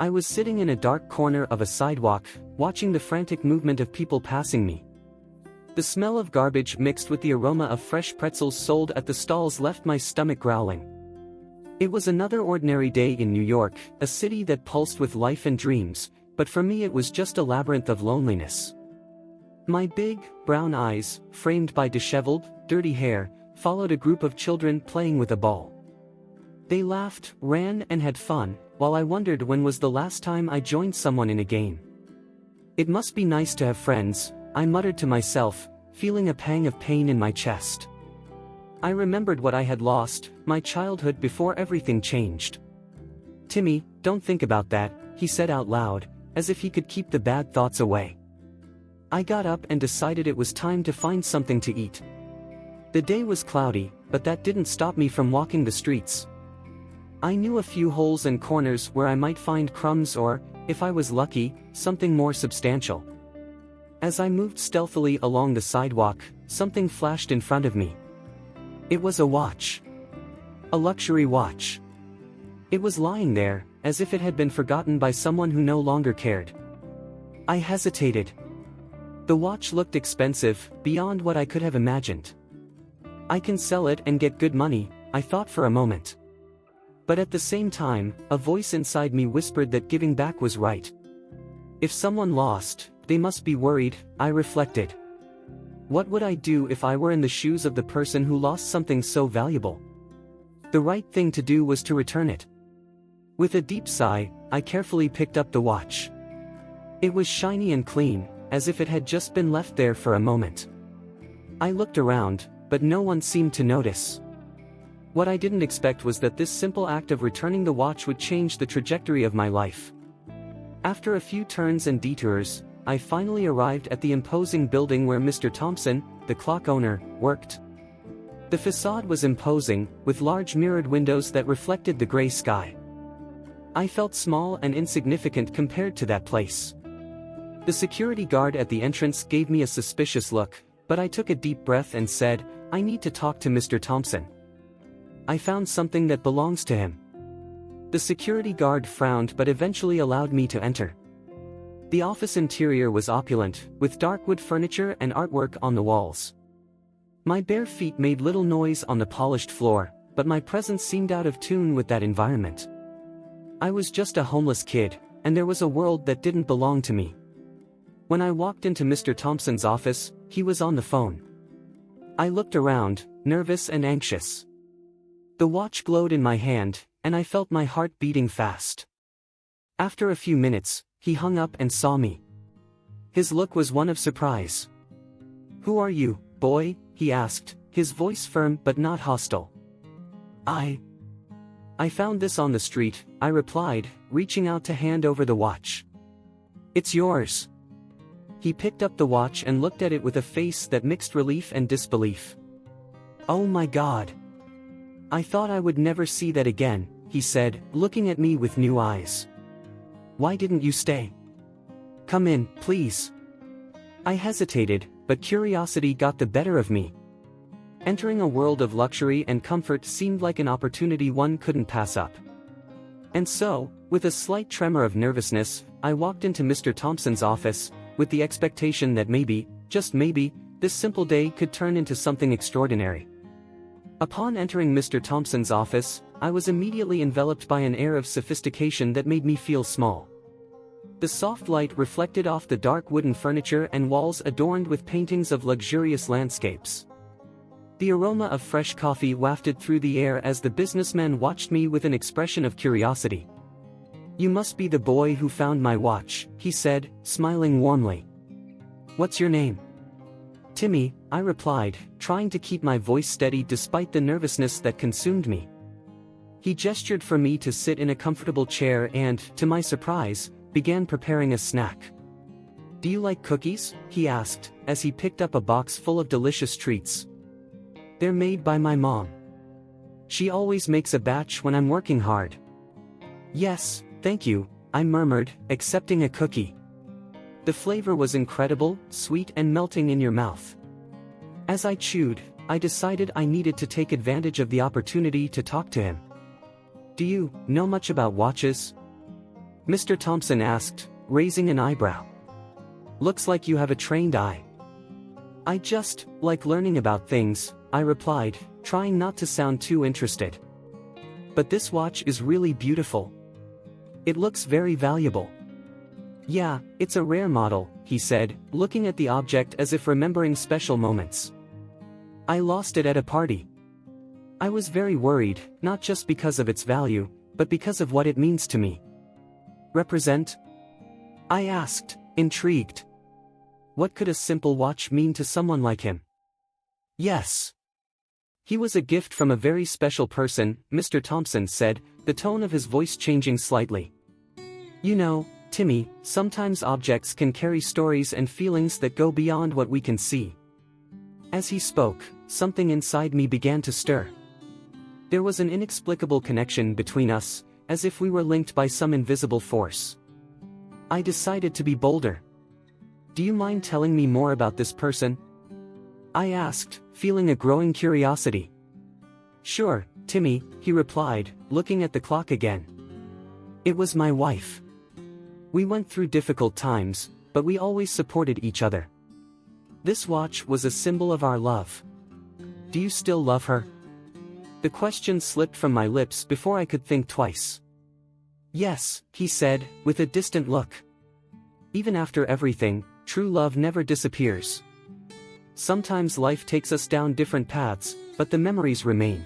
I was sitting in a dark corner of a sidewalk, watching the frantic movement of people passing me. The smell of garbage mixed with the aroma of fresh pretzels sold at the stalls left my stomach growling. It was another ordinary day in New York, a city that pulsed with life and dreams, but for me it was just a labyrinth of loneliness. My big, brown eyes, framed by disheveled, dirty hair, followed a group of children playing with a ball. They laughed, ran, and had fun, while I wondered when was the last time I joined someone in a game. It must be nice to have friends, I muttered to myself, feeling a pang of pain in my chest. I remembered what I had lost, my childhood before everything changed. "Timmy, don't think about that," he said out loud, as if he could keep the bad thoughts away. I got up and decided it was time to find something to eat. The day was cloudy, but that didn't stop me from walking the streets. I knew a few holes and corners where I might find crumbs or, if I was lucky, something more substantial. As I moved stealthily along the sidewalk, something flashed in front of me. It was a watch. A luxury watch. It was lying there, as if it had been forgotten by someone who no longer cared. I hesitated. The watch looked expensive, beyond what I could have imagined. I can sell it and get good money, I thought for a moment. But at the same time, a voice inside me whispered that giving back was right. If someone lost, they must be worried, I reflected. What would I do if I were in the shoes of the person who lost something so valuable? The right thing to do was to return it. With a deep sigh, I carefully picked up the watch. It was shiny and clean, as if it had just been left there for a moment. I looked around, but no one seemed to notice. What I didn't expect was that this simple act of returning the watch would change the trajectory of my life. After a few turns and detours, I finally arrived at the imposing building where Mr. Thompson, the clock owner, worked. The facade was imposing, with large mirrored windows that reflected the gray sky. I felt small and insignificant compared to that place. The security guard at the entrance gave me a suspicious look, but I took a deep breath and said, "I need to talk to Mr. Thompson. I found something that belongs to him." The security guard frowned but eventually allowed me to enter. The office interior was opulent, with dark wood furniture and artwork on the walls. My bare feet made little noise on the polished floor, but my presence seemed out of tune with that environment. I was just a homeless kid, and there was a world that didn't belong to me. When I walked into Mr. Thompson's office, he was on the phone. I looked around, nervous and anxious. The watch glowed in my hand, and I felt my heart beating fast. After a few minutes, he hung up and saw me. His look was one of surprise. "Who are you, boy?" he asked, his voice firm but not hostile. I found this on the street," I replied, reaching out to hand over the watch. "It's yours." He picked up the watch and looked at it with a face that mixed relief and disbelief. "Oh my God. I thought I would never see that again," he said, looking at me with new eyes. "Why didn't you stay? Come in, please." I hesitated, but curiosity got the better of me. Entering a world of luxury and comfort seemed like an opportunity one couldn't pass up. And so, with a slight tremor of nervousness, I walked into Mr. Thompson's office, with the expectation that maybe, just maybe, this simple day could turn into something extraordinary. Upon entering Mr. Thompson's office, I was immediately enveloped by an air of sophistication that made me feel small. The soft light reflected off the dark wooden furniture and walls adorned with paintings of luxurious landscapes. The aroma of fresh coffee wafted through the air as the businessman watched me with an expression of curiosity. "You must be the boy who found my watch," he said, smiling warmly. "What's your name?" "Timmy," I replied, trying to keep my voice steady despite the nervousness that consumed me. He gestured for me to sit in a comfortable chair and, to my surprise, began preparing a snack. "Do you like cookies?" he asked, as he picked up a box full of delicious treats. "They're made by my mom. She always makes a batch when I'm working hard." "Yes, thank you," I murmured, accepting a cookie. The flavor was incredible, sweet and melting in your mouth. As I chewed, I decided I needed to take advantage of the opportunity to talk to him. "Do you know much about watches?" Mr. Thompson asked, raising an eyebrow. Looks like you have a trained eye. I just like learning about things, I replied, trying not to sound too interested. But this watch is really beautiful. It looks very valuable. Yeah, it's a rare model, he said, looking at the object as if remembering special moments. I lost it at a party. I was very worried, not just because of its value, but because of what it means to me. Represent? I asked, intrigued. What could a simple watch mean to someone like him? Yes. He was a gift from a very special person, Mr. Thompson said, the tone of his voice changing slightly. You know, Timmy, sometimes objects can carry stories and feelings that go beyond what we can see. As he spoke, something inside me began to stir. There was an inexplicable connection between us, as if we were linked by some invisible force. I decided to be bolder. Do you mind telling me more about this person? I asked, feeling a growing curiosity. Sure, Timmy, he replied, looking at the clock again. It was my wife. We went through difficult times, but we always supported each other. This watch was a symbol of our love. Do you still love her? The question slipped from my lips before I could think twice. Yes, he said, with a distant look. Even after everything, true love never disappears. Sometimes life takes us down different paths, but the memories remain.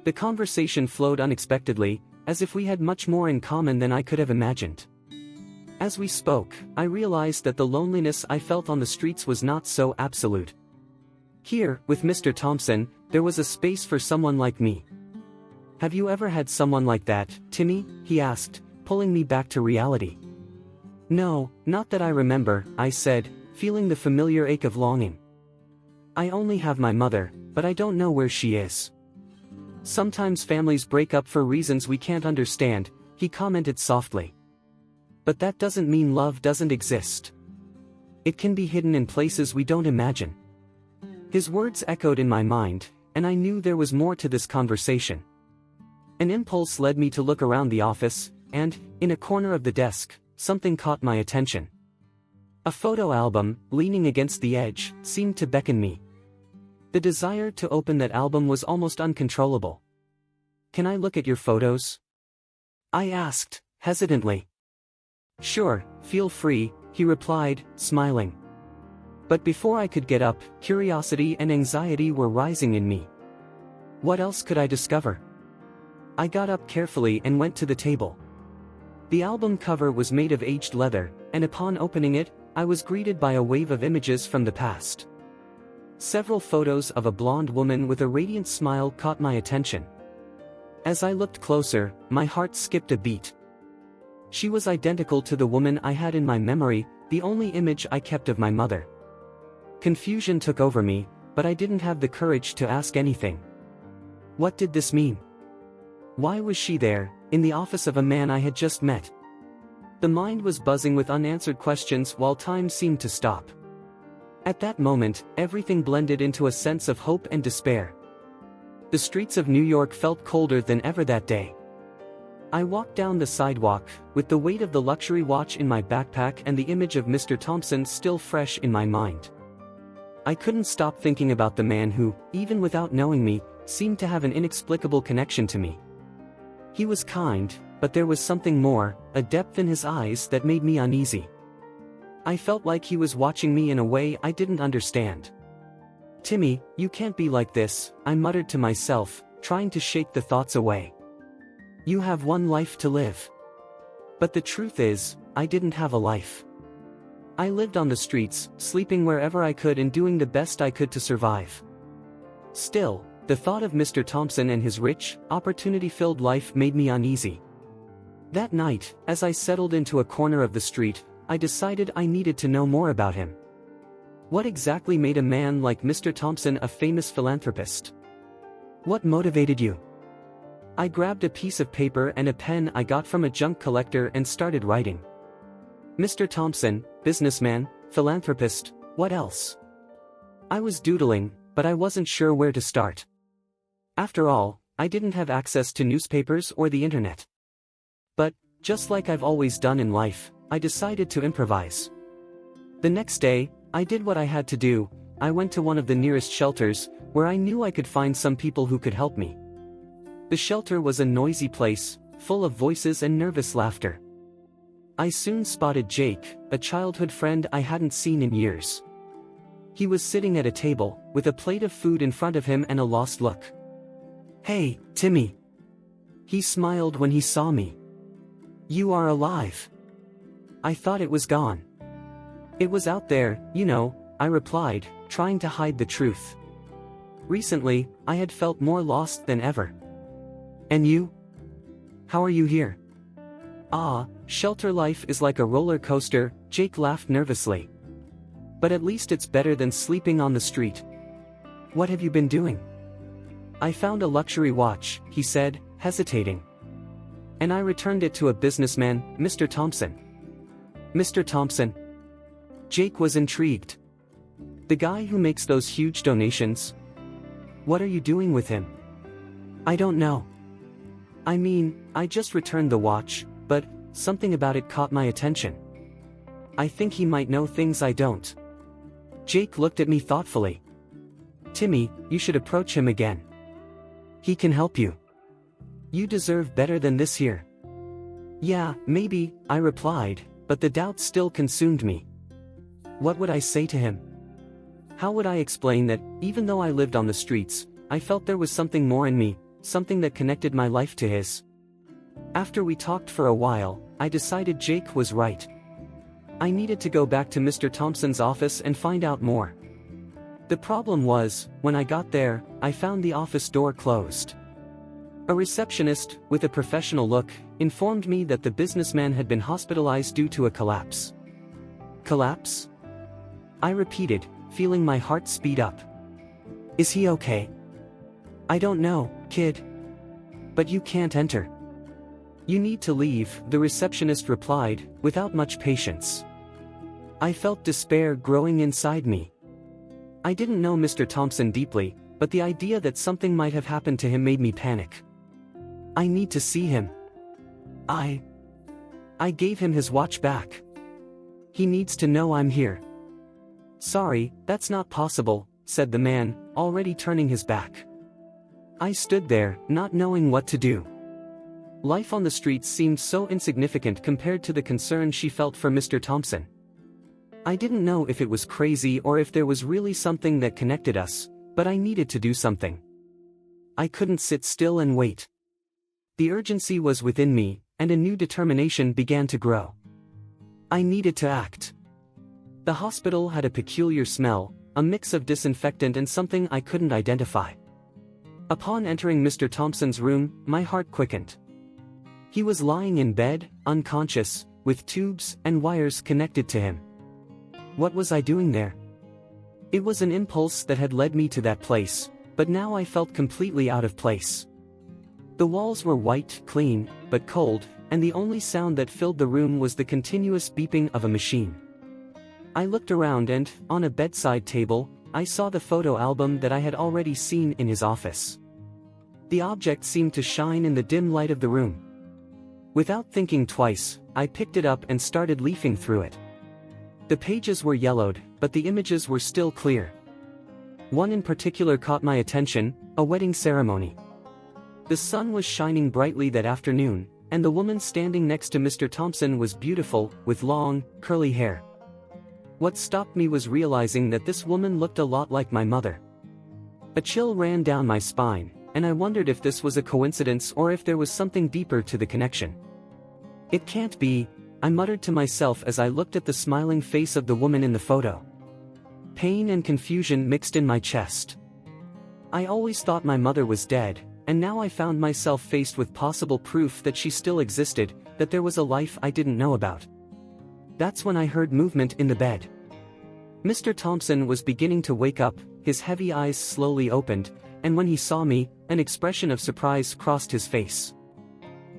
The conversation flowed unexpectedly, as if we had much more in common than I could have imagined. As we spoke, I realized that the loneliness I felt on the streets was not so absolute. Here, with Mr. Thompson, there was a space for someone like me. Have you ever had someone like that, Timmy? He asked, pulling me back to reality. No, not that I remember, I said, feeling the familiar ache of longing. I only have my mother, but I don't know where she is. Sometimes families break up for reasons we can't understand, he commented softly. But that doesn't mean love doesn't exist. It can be hidden in places we don't imagine. His words echoed in my mind, and I knew there was more to this conversation. An impulse led me to look around the office, and, in a corner of the desk, something caught my attention. A photo album, leaning against the edge, seemed to beckon me. The desire to open that album was almost uncontrollable. Can I look at your photos? I asked, hesitantly. Sure, feel free, he replied, smiling. But before I could get up, curiosity and anxiety were rising in me. What else could I discover? I got up carefully and went to the table. The album cover was made of aged leather, and upon opening it, I was greeted by a wave of images from the past. Several photos of a blonde woman with a radiant smile caught my attention. As I looked closer, my heart skipped a beat. She was identical to the woman I had in my memory, the only image I kept of my mother. Confusion took over me, but I didn't have the courage to ask anything. What did this mean? Why was she there, in the office of a man I had just met? The mind was buzzing with unanswered questions while time seemed to stop. At that moment, everything blended into a sense of hope and despair. The streets of New York felt colder than ever that day. I walked down the sidewalk, with the weight of the luxury watch in my backpack and the image of Mr. Thompson still fresh in my mind. I couldn't stop thinking about the man who, even without knowing me, seemed to have an inexplicable connection to me. He was kind, but there was something more, a depth in his eyes that made me uneasy. I felt like he was watching me in a way I didn't understand. Timmy, you can't be like this, I muttered to myself, trying to shake the thoughts away. You have one life to live. But the truth is, I didn't have a life. I lived on the streets, sleeping wherever I could and doing the best I could to survive. Still, the thought of Mr. Thompson and his rich, opportunity-filled life made me uneasy. That night, as I settled into a corner of the street, I decided I needed to know more about him. What exactly made a man like Mr. Thompson a famous philanthropist? What motivated you? I grabbed a piece of paper and a pen I got from a junk collector and started writing. Mr. Thompson, businessman, philanthropist, what else? I was doodling, but I wasn't sure where to start. After all, I didn't have access to newspapers or the internet. But, Just like I've always done in life, I decided to improvise. The next day, I did what I had to do. I went to one of the nearest shelters, where I knew I could find some people who could help me. The shelter was a noisy place, full of voices and nervous laughter. I soon spotted Jake, a childhood friend I hadn't seen in years. He was sitting at a table, with a plate of food in front of him and a lost look. "Hey, Timmy." He smiled when he saw me. "You are alive." I thought it was gone. "It was out there, you know," I replied, trying to hide the truth. Recently, I had felt more lost than ever. "And you? How are you here?" "Ah, shelter life is like a roller coaster," Jake laughed nervously. "But at least it's better than sleeping on the street." "What have you been doing?" "I found a luxury watch," he said, hesitating. "And I returned it to a businessman, Mr. Thompson." "Mr. Thompson?" Jake was intrigued. "The guy who makes those huge donations? What are you doing with him?" "I don't know. I mean, I just returned the watch, but something about it caught my attention. I think he might know things I don't." Jake looked at me thoughtfully. "Timmy, you should approach him again. He can help you. You deserve better than this here." "Yeah, maybe," I replied, but the doubt still consumed me. What would I say to him? How would I explain that, even though I lived on the streets, I felt there was something more in me, something that connected my life to his? After we talked for a while, I decided Jake was right. I needed to go back to Mr. Thompson's office and find out more. The problem was, when I got there, I found the office door closed. A receptionist, with a professional look, informed me that the businessman had been hospitalized due to a collapse. "Collapse?" I repeated, feeling my heart speed up. "Is he okay?" "I don't know, kid. But you can't enter. You need to leave," the receptionist replied, without much patience. I felt despair growing inside me. I didn't know Mr. Thompson deeply, but the idea that something might have happened to him made me panic. "I need to see him." I gave him his watch back. "He needs to know I'm here." "Sorry, that's not possible," said the man, already turning his back. I stood there, not knowing what to do. Life on the streets seemed so insignificant compared to the concern she felt for Mr. Thompson. I didn't know if it was crazy or if there was really something that connected us, but I needed to do something. I couldn't sit still and wait. The urgency was within me, and a new determination began to grow. I needed to act. The hospital had a peculiar smell, a mix of disinfectant and something I couldn't identify. Upon entering Mr. Thompson's room, my heart quickened. He was lying in bed, unconscious, with tubes and wires connected to him. What was I doing there? It was an impulse that had led me to that place, but now I felt completely out of place. The walls were white, clean, but cold, and the only sound that filled the room was the continuous beeping of a machine. I looked around and, on a bedside table, I saw the photo album that I had already seen in his office. The object seemed to shine in the dim light of the room. Without thinking twice, I picked it up and started leafing through it. The pages were yellowed, but the images were still clear. One in particular caught my attention, a wedding ceremony. The sun was shining brightly that afternoon, and the woman standing next to Mr. Thompson was beautiful, with long, curly hair. What stopped me was realizing that this woman looked a lot like my mother. A chill ran down my spine, and I wondered if this was a coincidence or if there was something deeper to the connection. "It can't be," I muttered to myself as I looked at the smiling face of the woman in the photo. Pain and confusion mixed in my chest. I always thought my mother was dead, and now I found myself faced with possible proof that she still existed, that there was a life I didn't know about. That's when I heard movement in the bed. Mr. Thompson was beginning to wake up, his heavy eyes slowly opened, and when he saw me, an expression of surprise crossed his face.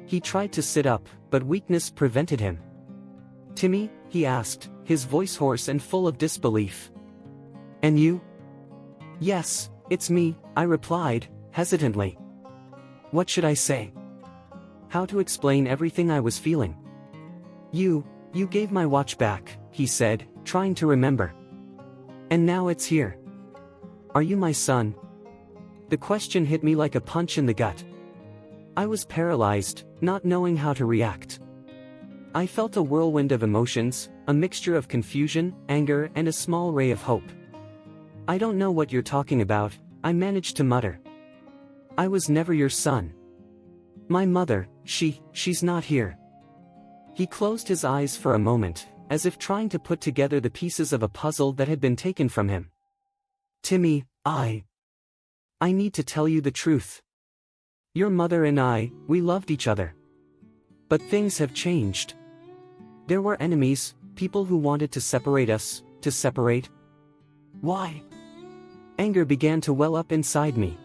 He tried to sit up, but weakness prevented him. "Timmy?" he asked, his voice hoarse and full of disbelief. "And you?" "Yes, it's me," I replied, hesitantly. What should I say? how to explain everything I was feeling. You gave my watch back," he said, trying to remember. "And now it's here. Are you my son?" The question hit me like a punch in the gut. I was paralyzed, not knowing how to react. I felt a whirlwind of emotions, a mixture of confusion, anger, and a small ray of hope. "I don't know what you're talking about," I managed to mutter. "I was never your son. My mother, she's not here." He closed his eyes for a moment, as if trying to put together the pieces of a puzzle that had been taken from him. "Timmy, I need to tell you the truth. Your mother and we loved each other. But things have changed. There were enemies, people who wanted to separate us, to separate." "Why?" Anger began to well up inside me.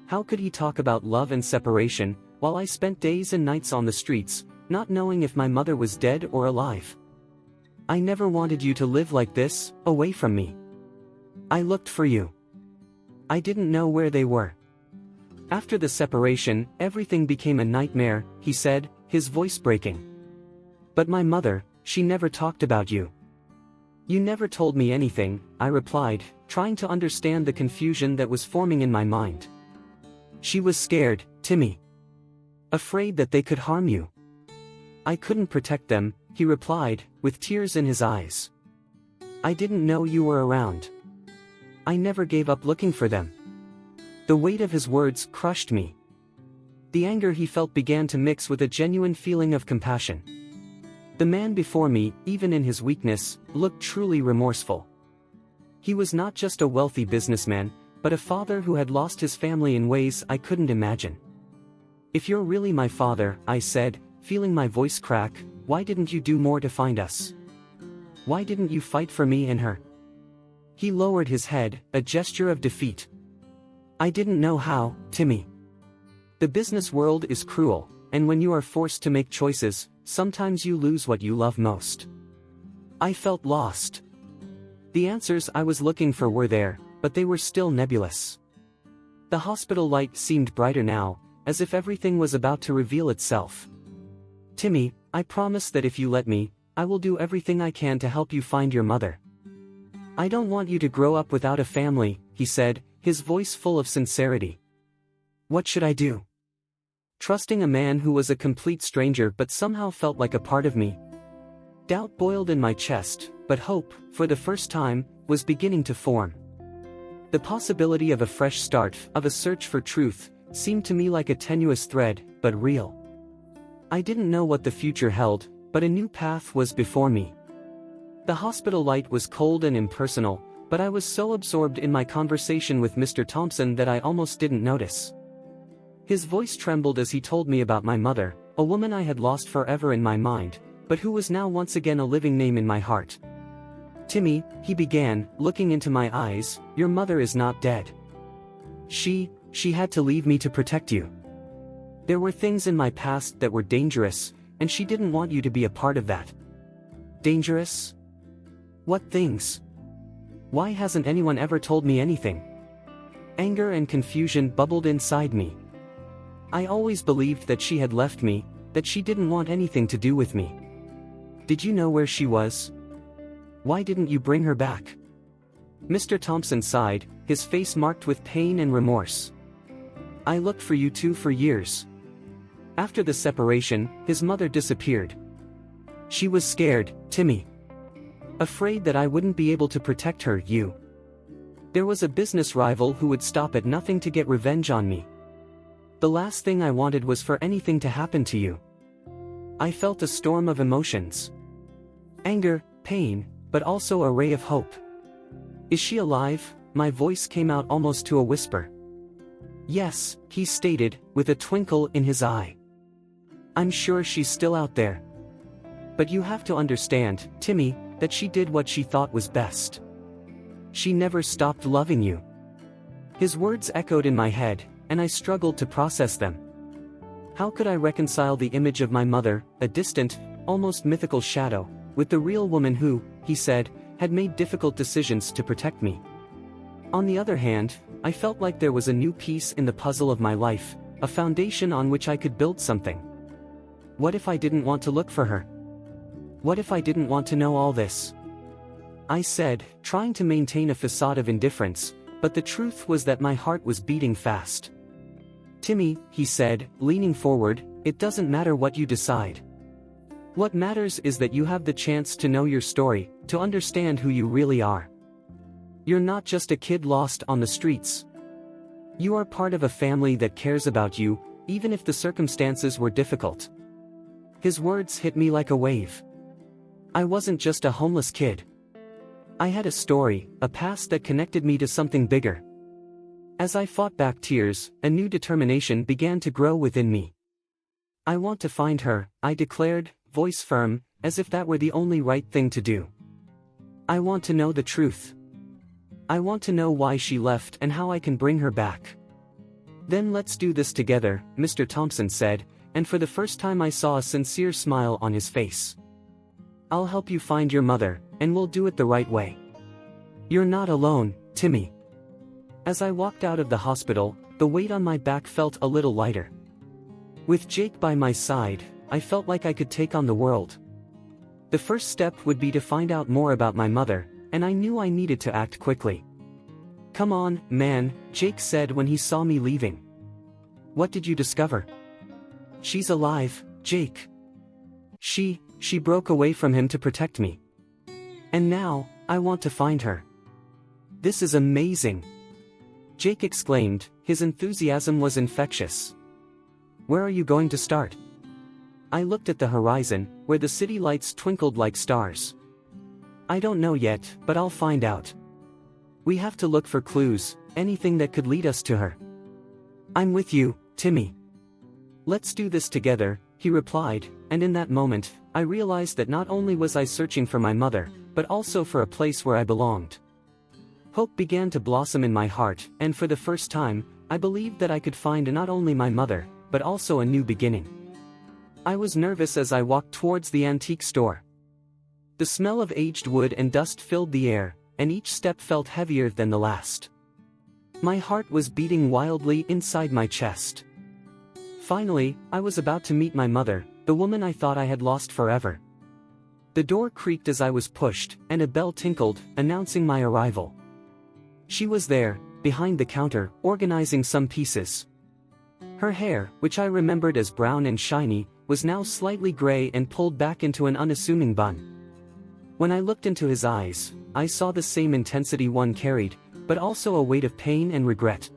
How could he talk about love and separation, while I spent days and nights on the streets, not knowing if my mother was dead or alive? "I never wanted you to live like this, away from me. I looked for you. I didn't know where they were. After the separation, everything became a nightmare," he said, his voice breaking. "But my mother, she never talked about you." "You never told me anything," I replied, trying to understand the confusion that was forming in my mind. "She was scared, Timmy. Afraid that they could harm you." "I couldn't protect them," he replied, with tears in his eyes. "I didn't know you were around. I never gave up looking for them." The weight of his words crushed me. The anger he felt began to mix with a genuine feeling of compassion. The man before me, even in his weakness, looked truly remorseful. He was not just a wealthy businessman, but a father who had lost his family in ways I couldn't imagine. "If you're really my father," I said, feeling my voice crack, "why didn't you do more to find us? Why didn't you fight for me and her?" He lowered his head, a gesture of defeat. "I didn't know how, Timmy. The business world is cruel, and when you are forced to make choices, sometimes you lose what you love most." I felt lost. The answers I was looking for were there, but they were still nebulous. The hospital light seemed brighter now, as if everything was about to reveal itself. "Timmy, I promise that if you let me, I will do everything I can to help you find your mother. I don't want you to grow up without a family," he said, his voice full of sincerity. What should I do? Trusting a man who was a complete stranger but somehow felt like a part of me. Doubt boiled in my chest, but hope, for the first time, was beginning to form. The possibility of a fresh start, of a search for truth, seemed to me like a tenuous thread, but real. I didn't know what the future held, but a new path was before me. The hospital light was cold and impersonal, but I was so absorbed in my conversation with Mr. Thompson that I almost didn't notice. His voice trembled as he told me about my mother, a woman I had lost forever in my mind, but who was now once again a living name in my heart. "Timmy," he began, looking into my eyes, "your mother is not dead. She had to leave me to protect you. There were things in my past that were dangerous, and she didn't want you to be a part of that." "Dangerous? What things? Why hasn't anyone ever told me anything?" Anger and confusion bubbled inside me. I always believed that she had left me, that she didn't want anything to do with me. "Did you know where she was? Why didn't you bring her back?" Mr. Thompson sighed, his face marked with pain and remorse. "I looked for you too for years. After the separation, his mother disappeared. She was scared, Timmy. Afraid that I wouldn't be able to protect her, you. There was a business rival who would stop at nothing to get revenge on me. The last thing I wanted was for anything to happen to you." I felt a storm of emotions. Anger, pain, but also a ray of hope. "Is she alive?" My voice came out almost to a whisper. "Yes," he stated, with a twinkle in his eye. "I'm sure she's still out there. But you have to understand, Timmy, that she did what she thought was best. She never stopped loving you." His words echoed in my head, and I struggled to process them. How could I reconcile the image of my mother, a distant, almost mythical shadow, with the real woman who, he said, had made difficult decisions to protect me? On the other hand, I felt like there was a new piece in the puzzle of my life, a foundation on which I could build something. What if I didn't want to look for her? What if I didn't want to know all this? I said, trying to maintain a facade of indifference, but the truth was that my heart was beating fast. Timmy, he said, leaning forward, it doesn't matter what you decide. What matters is that you have the chance to know your story, to understand who you really are. You're not just a kid lost on the streets. You are part of a family that cares about you, even if the circumstances were difficult. His words hit me like a wave. I wasn't just a homeless kid. I had a story, a past that connected me to something bigger. As I fought back tears, a new determination began to grow within me. I want to find her, I declared, voice firm, as if that were the only right thing to do. I want to know the truth. I want to know why she left and how I can bring her back. Then let's do this together, Mr. Thompson said, and for the first time I saw a sincere smile on his face. I'll help you find your mother, and we'll do it the right way. You're not alone, Timmy. As I walked out of the hospital, the weight on my back felt a little lighter. With Jake by my side, I felt like I could take on the world. The first step would be to find out more about my mother, and I knew I needed to act quickly. Come on, man, Jake said when he saw me leaving. What did you discover? She's alive, Jake. She broke away from him to protect me. And now, I want to find her. This is amazing! Jake exclaimed, his enthusiasm was infectious. Where are you going to start? I looked at the horizon, where the city lights twinkled like stars. I don't know yet, but I'll find out. We have to look for clues, anything that could lead us to her. I'm with you, Timmy. Let's do this together, he replied, and in that moment, I realized that not only was I searching for my mother, but also for a place where I belonged. Hope began to blossom in my heart, and for the first time, I believed that I could find not only my mother, but also a new beginning. I was nervous as I walked towards the antique store. The smell of aged wood and dust filled the air, and each step felt heavier than the last. My heart was beating wildly inside my chest. Finally, I was about to meet my mother, the woman I thought I had lost forever. The door creaked as I was pushed, and a bell tinkled, announcing my arrival. She was there, behind the counter, organizing some pieces. Her hair, which I remembered as brown and shiny, was now slightly gray and pulled back into an unassuming bun. When I looked into his eyes, I saw the same intensity one carried, but also a weight of pain and regret.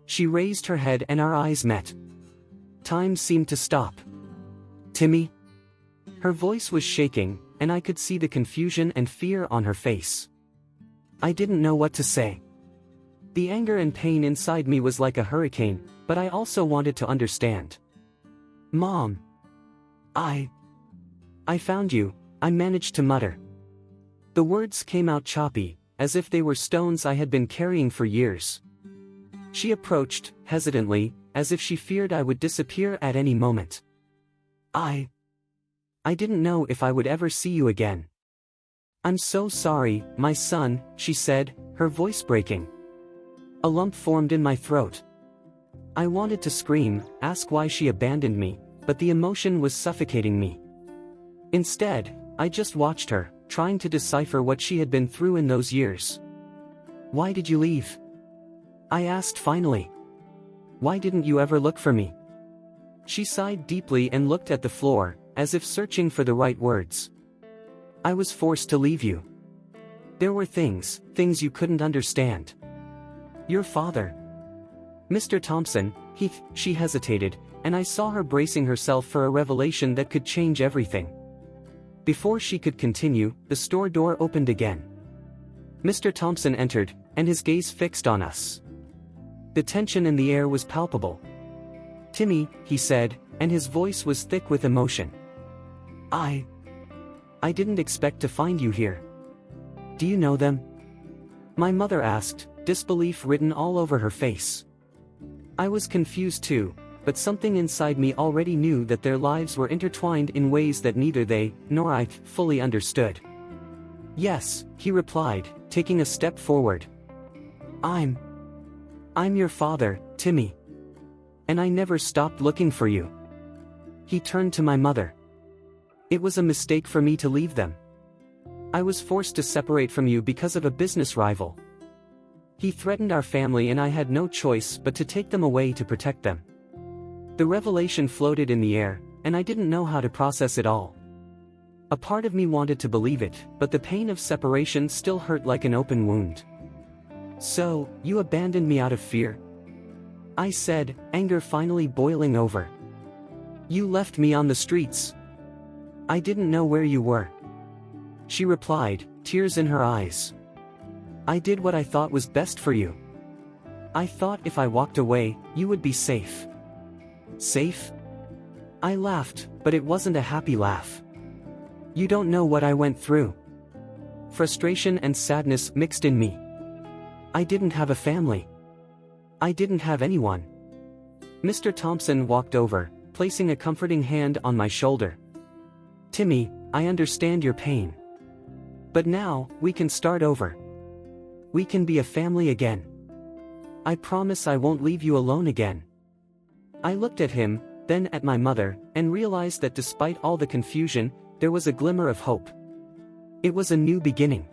She raised her head and our eyes met. Time seemed to stop. Timmy? Her voice was shaking, and I could see the confusion and fear on her face. I didn't know what to say. The anger and pain inside me was like a hurricane, but I also wanted to understand. Mom. I found you, I managed to mutter. The words came out choppy, as if they were stones I had been carrying for years. She approached, hesitantly, as if she feared I would disappear at any moment. I didn't know if I would ever see you again. I'm so sorry, my son, she said, her voice breaking. A lump formed in my throat. I wanted to scream, ask why she abandoned me, but the emotion was suffocating me. Instead, I just watched her, trying to decipher what she had been through in those years. Why did you leave? I asked finally. Why didn't you ever look for me? She sighed deeply and looked at the floor, as if searching for the right words. I was forced to leave you. There were things you couldn't understand. Your father. Mr. Thompson, she hesitated, and I saw her bracing herself for a revelation that could change everything. Before she could continue, the store door opened again. Mr. Thompson entered, and his gaze fixed on us. The tension in the air was palpable. Timmy, he said, and his voice was thick with emotion. I didn't expect to find you here. Do you know them? My mother asked, disbelief written all over her face. I was confused too, but something inside me already knew that their lives were intertwined in ways that neither they, nor I, fully understood. Yes, he replied, taking a step forward. I'm your father, Timmy. And I never stopped looking for you. He turned to my mother. It was a mistake for me to leave them. I was forced to separate from you because of a business rival. He threatened our family and I had no choice but to take them away to protect them. The revelation floated in the air, and I didn't know how to process it all. A part of me wanted to believe it, but the pain of separation still hurt like an open wound. So, you abandoned me out of fear? I said, anger finally boiling over. You left me on the streets. I didn't know where you were. She replied, tears in her eyes. I did what I thought was best for you. I thought if I walked away, you would be safe. Safe? I laughed, but it wasn't a happy laugh. You don't know what I went through. Frustration and sadness mixed in me. I didn't have a family. I didn't have anyone. Mr. Thompson walked over, placing a comforting hand on my shoulder. Timmy, I understand your pain. But now, we can start over. We can be a family again. I promise I won't leave you alone again. I looked at him, then at my mother, and realized that despite all the confusion, there was a glimmer of hope. It was a new beginning.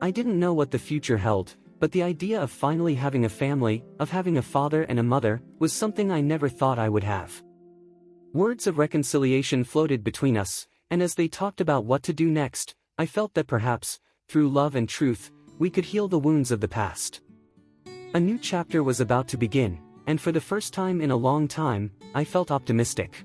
I didn't know what the future held, but the idea of finally having a family, of having a father and a mother, was something I never thought I would have. Words of reconciliation floated between us, and as they talked about what to do next, I felt that perhaps, through love and truth, we could heal the wounds of the past. A new chapter was about to begin, and for the first time in a long time, I felt optimistic.